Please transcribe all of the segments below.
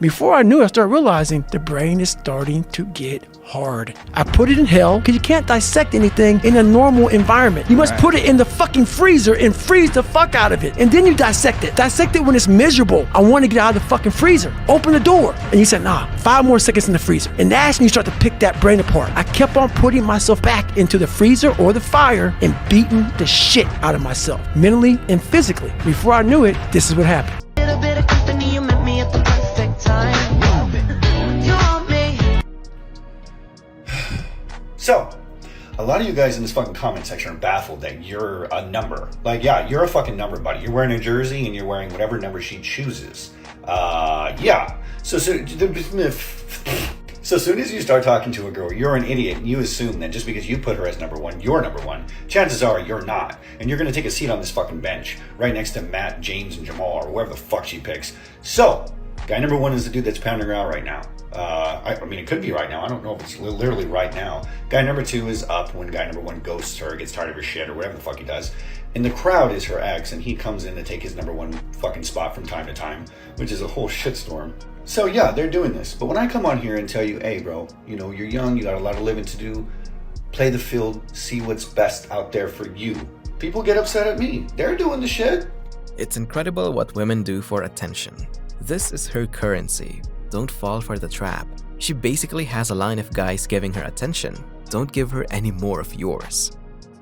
Before I knew it, I started realizing the brain is starting to get hard. I put it in hell because you can't dissect anything in a normal environment. You must put it in the fucking freezer and freeze the fuck out of it. And then you dissect it. Dissect it when it's miserable. I want to get out of the fucking freezer. Open the door. And you said, nah, 5 more seconds in the freezer. And that's when you start to pick that brain apart. I kept on putting myself back into the freezer or the fire and beating the shit out of myself, mentally and physically. Before I knew it, this is what happened. Little bit of company, you met me at the perfect time. You want me. So, a lot of you guys in this fucking comment section are baffled that you're a number. Like, yeah, you're a fucking number, buddy. You're wearing a jersey and you're wearing whatever number she chooses. Yeah. So soon as you start talking to a girl, you're an idiot and you assume that just because you put her as number one, you're number one. Chances are you're not. And you're going to take a seat on this fucking bench right next to Matt, James, and Jamal, or whoever the fuck she picks. So, guy number one is the dude that's pounding her out right now. I mean, it could be right now. I don't know if it's literally right now. Guy number two is up when guy number one ghosts her, gets tired of her shit, or whatever the fuck he does. And the crowd is her ex, and he comes in to take his number one fucking spot from time to time, which is a whole shitstorm. So yeah, they're doing this. But when I come on here and tell you, hey bro, you know, you're young, you got a lot of living to do, play the field, see what's best out there for you. People get upset at me. They're doing the shit. It's incredible what women do for attention. This is her currency. Don't fall for the trap. She basically has a line of guys giving her attention. Don't give her any more of yours.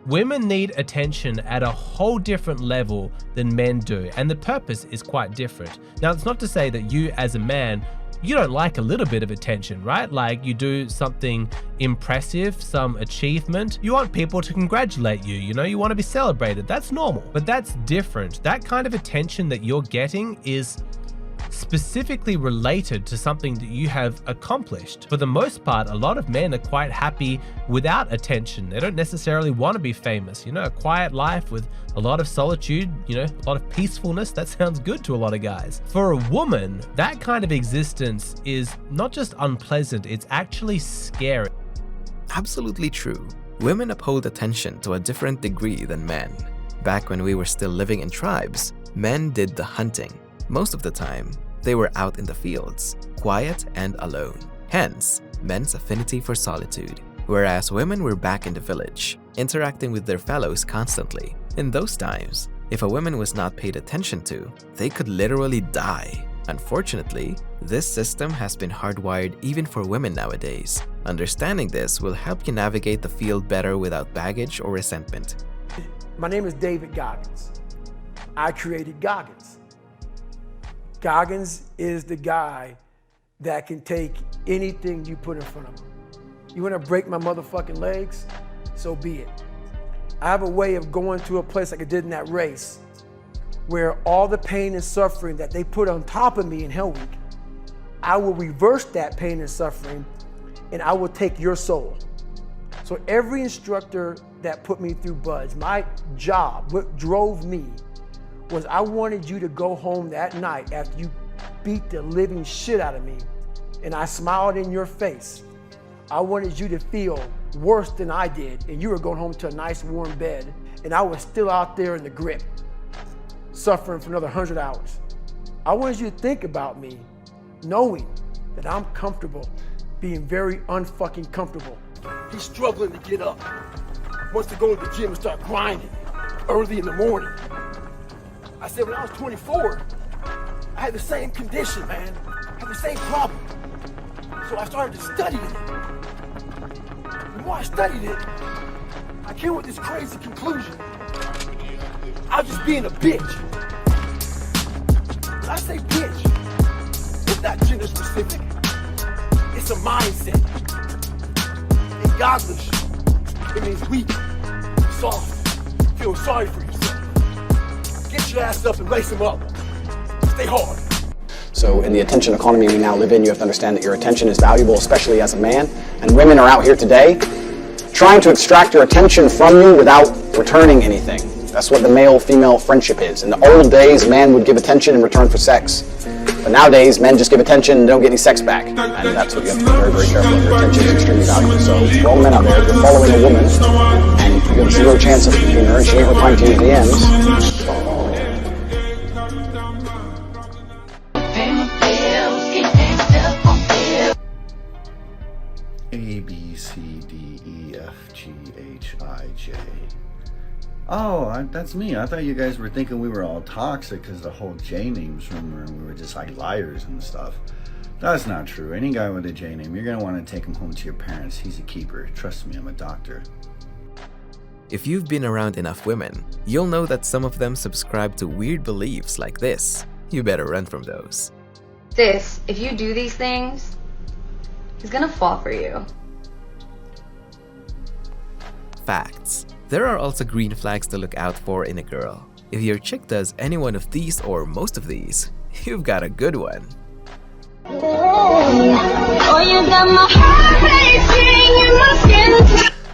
Women need attention at a whole different level than men do, and the purpose is quite different. Now, it's not to say that you as a man, you don't like a little bit of attention, right? Like you do something impressive, some achievement. You want people to congratulate you, you know, you want to be celebrated. That's normal, but that's different. That kind of attention that you're getting is specifically related to something that you have accomplished. For the most part, a lot of men are quite happy without attention. They don't necessarily want to be famous. You know, a quiet life with a lot of solitude, you know, a lot of peacefulness, that sounds good to a lot of guys. For a woman, that kind of existence is not just unpleasant, it's actually scary. Absolutely true. Women uphold attention to a different degree than men. Back when we were still living in tribes, men did the hunting. Most of the time, they were out in the fields, quiet and alone. Hence, men's affinity for solitude. Whereas women were back in the village, interacting with their fellows constantly. In those times, if a woman was not paid attention to, they could literally die. Unfortunately, this system has been hardwired even for women nowadays. Understanding this will help you navigate the field better without baggage or resentment. My name is David Goggins. I created Goggins. Goggins is the guy that can take anything you put in front of him. You wanna break my motherfucking legs? So be it. I have a way of going to a place like I did in that race where all the pain and suffering that they put on top of me in Hell Week, I will reverse that pain and suffering and I will take your soul. So every instructor that put me through BRAGS, my job, what drove me, was I wanted you to go home that night after you beat the living shit out of me and I smiled in your face. I wanted you to feel worse than I did and you were going home to a nice warm bed and I was still out there in the grip, suffering for another 100 hours. I wanted you to think about me knowing that I'm comfortable being very unfucking comfortable. He's struggling to get up. Wants to go to the gym and start grinding early in the morning. I said when I was 24, I had the same condition, man. I had the same problem. So I started to study it. The more I studied it, I came with this crazy conclusion. I was just being a bitch. When I say bitch, it's not gender specific. It's a mindset. In Godlish, it means weak, soft, feel sorry for yourself. Get your ass up and lace them up. Stay hard. So in the attention economy we now live in, you have to understand that your attention is valuable, especially as a man. And women are out here today trying to extract your attention from you without returning anything. That's what the male-female friendship is. In the old days, man would give attention in return for sex. But nowadays, men just give attention and don't get any sex back. And that's what you have to be very, very careful of. Your attention is extremely valuable. So for all men out there, if you're following a woman and you have zero chance of keeping her and she ain't replying to your DMs, Pay my bills, FGHIJ. Oh, that's me. I thought you guys were thinking we were all toxic because the whole J names rumor and we were just like liars and stuff. That's not true. Any guy with a J name, you're gonna want to take him home to your parents. He's a keeper. Trust me, I'm a doctor. If you've been around enough women, you'll know that some of them subscribe to weird beliefs like this. You better run from those. Sis, if you do these things, he's gonna fall for you. Facts. There are also green flags to look out for in a girl. If your chick does any one of these or most of these, you've got a good one.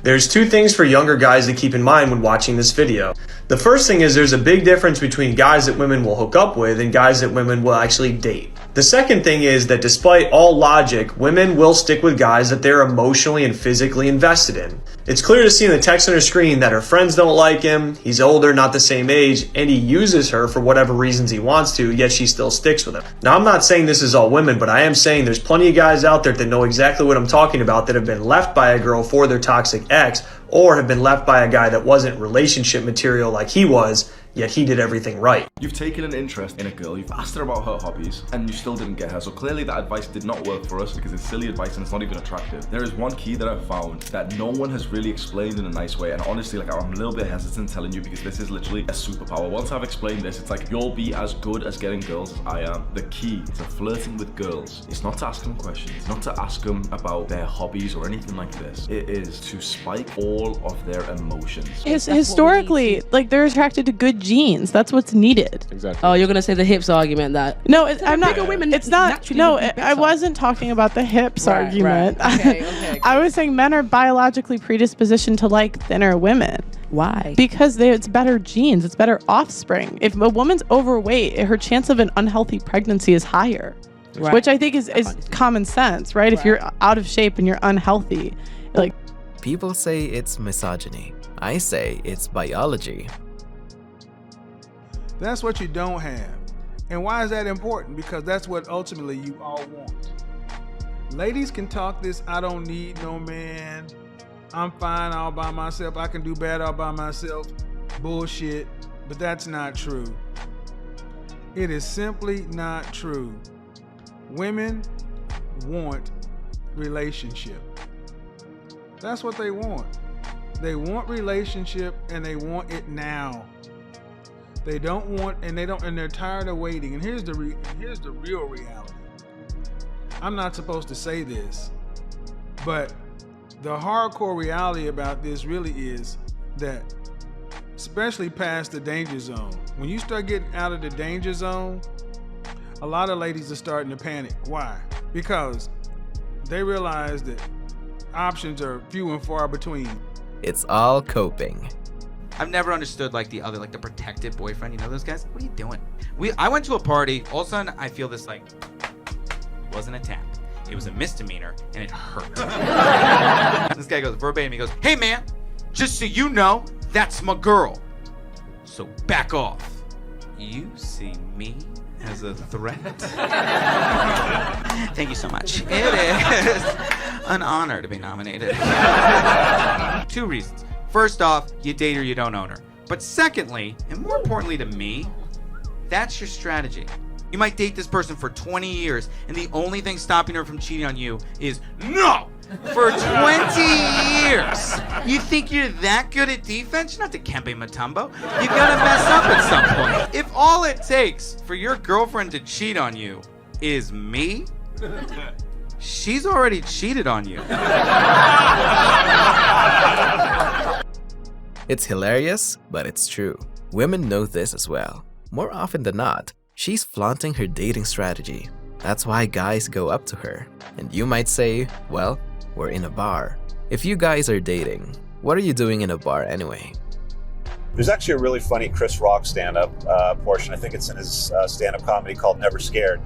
There's two things for younger guys to keep in mind when watching this video. The first thing is there's a big difference between guys that women will hook up with and guys that women will actually date. The second thing is that despite all logic, women will stick with guys that they're emotionally and physically invested in. It's clear to see in the text on her screen that her friends don't like him, he's older, not the same age, and he uses her for whatever reasons he wants to, yet she still sticks with him. Now, I'm not saying this is all women, but I am saying there's plenty of guys out there that know exactly what I'm talking about that have been left by a girl for their toxic ex, or have been left by a guy that wasn't relationship material like he was, yet he did everything right. You've taken an interest in a girl, you've asked her about her hobbies, and you still didn't get her. So clearly that advice did not work for us because it's silly advice and it's not even attractive. There is one key that I've found that no one has really explained in a nice way, and honestly, like, I'm a little bit hesitant telling you because this is literally a superpower. Once I've explained this, it's like you'll be as good as getting girls as I am. The key to flirting with girls is not to ask them questions, not to ask them about their hobbies or anything like this. It is to spike all of their emotions. Historically, like, they're attracted to good genes. That's what's needed. Exactly. Oh, you're gonna say the hips argument that? No, I'm not. Women It's not. naturally No, would be I better. wasn't talking about the hips Right, argument. right. Okay. I was saying men are biologically predispositioned to like thinner women. Why? Because it's better genes. It's better offspring. If a woman's overweight, her chance of an unhealthy pregnancy is higher. Right. Which I think is common sense, right? If you're out of shape and you're unhealthy, like. People say it's misogyny. I say it's biology. That's what you don't have. And why is that important? Because that's what ultimately you all want. Ladies can talk this, I don't need no man, I'm fine all by myself, I can do bad all by myself, bullshit, but that's not true. It is simply not true. Women want relationship. That's what they want. They want relationship and they want it now. They don't want, and they're tired of waiting. And here's the real reality. I'm not supposed to say this, but the hardcore reality about this really is that, especially past the danger zone, when you start getting out of the danger zone, a lot of ladies are starting to panic. Why? Because they realize that options are few and far between. It's all coping. I've never understood like the protective boyfriend. You know those guys? What are you doing? I went to a party. All of a sudden, I feel this like, it wasn't a tap. It was a misdemeanor, and it hurt. This guy goes verbatim. He goes, "Hey man, just so you know, that's my girl. So back off." You see me as a threat? Thank you so much. It is an honor to be nominated. 2 reasons. First off, you date her, you don't own her. But secondly, and more importantly to me, that's your strategy. You might date this person for 20 years, and the only thing stopping her from cheating on you is no! For 20 years! You think you're that good at defense? You're not the Kempe Mutombo. You gotta mess up at some point. If all it takes for your girlfriend to cheat on you is me, she's already cheated on you. It's hilarious, but it's true. Women know this as well. More often than not, she's flaunting her dating strategy. That's why guys go up to her. And you might say, well, we're in a bar. If you guys are dating, what are you doing in a bar anyway? There's actually a really funny Chris Rock stand-up portion. I think it's in his stand-up comedy called Never Scared.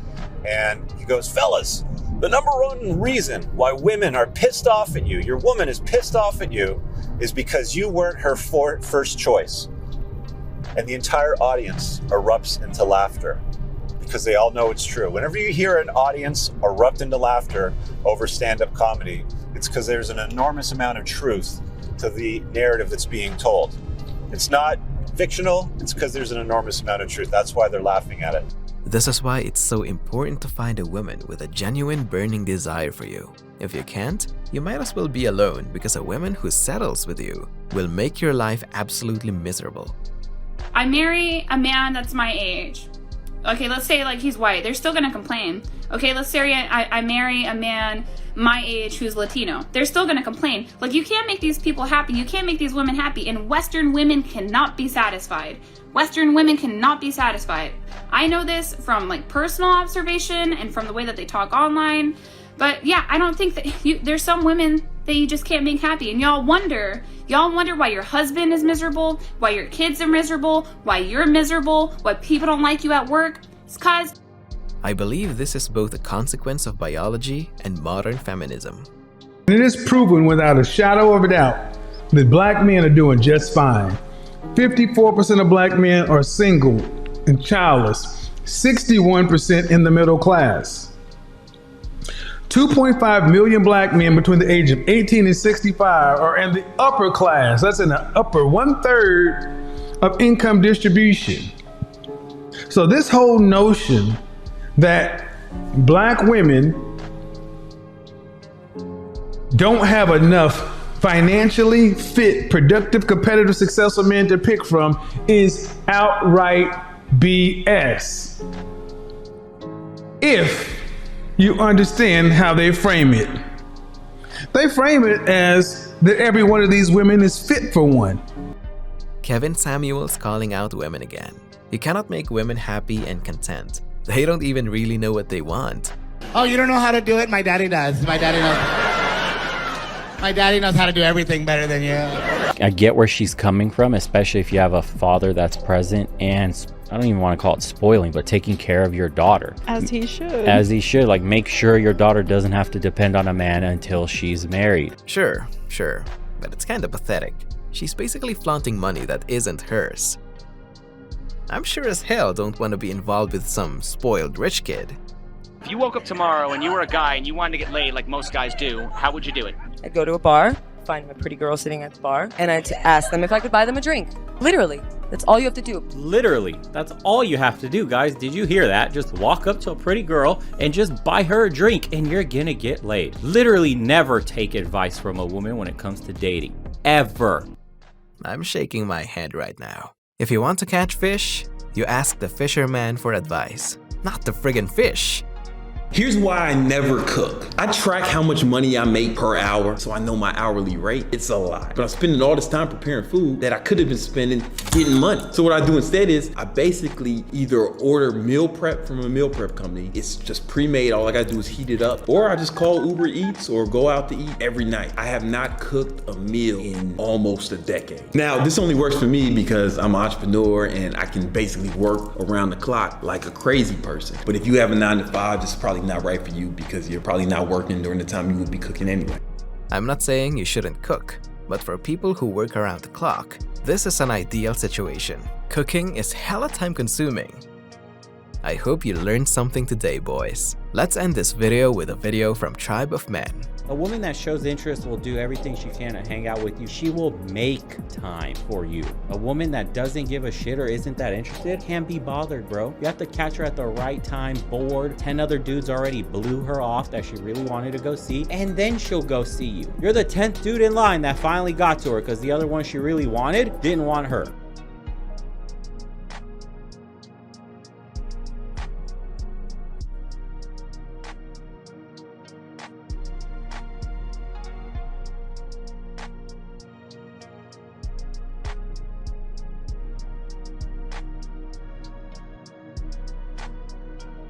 And he goes, fellas, the number one reason why women are pissed off at you, your woman is pissed off at you, is because you weren't her first choice. And the entire audience erupts into laughter. because they all know it's true. Whenever you hear an audience erupt into laughter over stand-up comedy, it's because there's an enormous amount of truth to the narrative that's being told. It's not fictional, it's because there's an enormous amount of truth. That's why they're laughing at it. This is why it's so important to find a woman with a genuine burning desire for you. If you can't, you might as well be alone, because a woman who settles with you will make your life absolutely miserable. I marry a man that's my age. Okay, let's say like he's white. They're still gonna complain. Okay, let's say I marry a man my age who's Latino. They're still gonna complain. Like, you can't make these people happy. You can't make these women happy. And Western women cannot be satisfied. Western women cannot be satisfied. I know this from like personal observation and from the way that they talk online. But yeah, I don't think that there's some women that you just can't make happy. And y'all wonder why your husband is miserable, why your kids are miserable, why you're miserable, why people don't like you at work. It's cause I believe this is both a consequence of biology and modern feminism. It is proven without a shadow of a doubt that black men are doing just fine. 54% of black men are single and childless, 61% in the middle class. 2.5 million black men between the age of 18 and 65 are in the upper class. That's in the upper 1/3 of income distribution. So this whole notion that black women don't have enough financially fit, productive, competitive, successful men to pick from is outright BS. If you understand how they frame it. They frame it as that every one of these women is fit for one. Kevin Samuels calling out women again. You cannot make women happy and content. They don't even really know what they want. Oh, you don't know how to do it? My daddy does. My daddy knows how to do everything better than you. I get where she's coming from, especially if you have a father that's present and I don't even want to call it spoiling, but taking care of your daughter. As he should. As he should. Like, make sure your daughter doesn't have to depend on a man until she's married. Sure, but it's kind of pathetic. She's basically flaunting money that isn't hers. I'm sure as hell don't want to be involved with some spoiled rich kid. If you woke up tomorrow and you were a guy and you wanted to get laid like most guys do, how would you do it? I'd go to a bar, find a pretty girl sitting at the bar, and I'd ask them if I could buy them a drink. Literally. That's all you have to do. Literally. That's all you have to do, guys. Did you hear that? Just walk up to a pretty girl and just buy her a drink and you're gonna get laid. Literally never take advice from a woman when it comes to dating. Ever. I'm shaking my head right now. If you want to catch fish, you ask the fisherman for advice, not the friggin' fish. Here's why I never cook. I track how much money I make per hour, so I know my hourly rate. It's a lot. But I'm spending all this time preparing food that I could have been spending getting money. So what I do instead is I basically either order meal prep from a meal prep company. It's just pre-made. All I gotta do is heat it up. Or I just call Uber Eats or go out to eat every night. I have not cooked a meal in almost a decade. Now, this only works for me because I'm an entrepreneur and I can basically work around the clock like a crazy person. But if you have a 9 to 5, this is probably not right for you because you're probably not working during the time you would be cooking anyway. I'm not saying you shouldn't cook, but for people who work around the clock, this is an ideal situation. Cooking is hella time consuming. I hope you learned something today, boys. Let's end this video with a video from Tribe of Men. A woman that shows interest will do everything she can to hang out with you. She will make time for you. A woman that doesn't give a shit or isn't that interested can't be bothered, bro. You have to catch her at the right time, bored. 10 other dudes already blew her off that she really wanted to go see, and then she'll go see you. You're the 10th dude in line that finally got to her because the other one she really wanted didn't want her.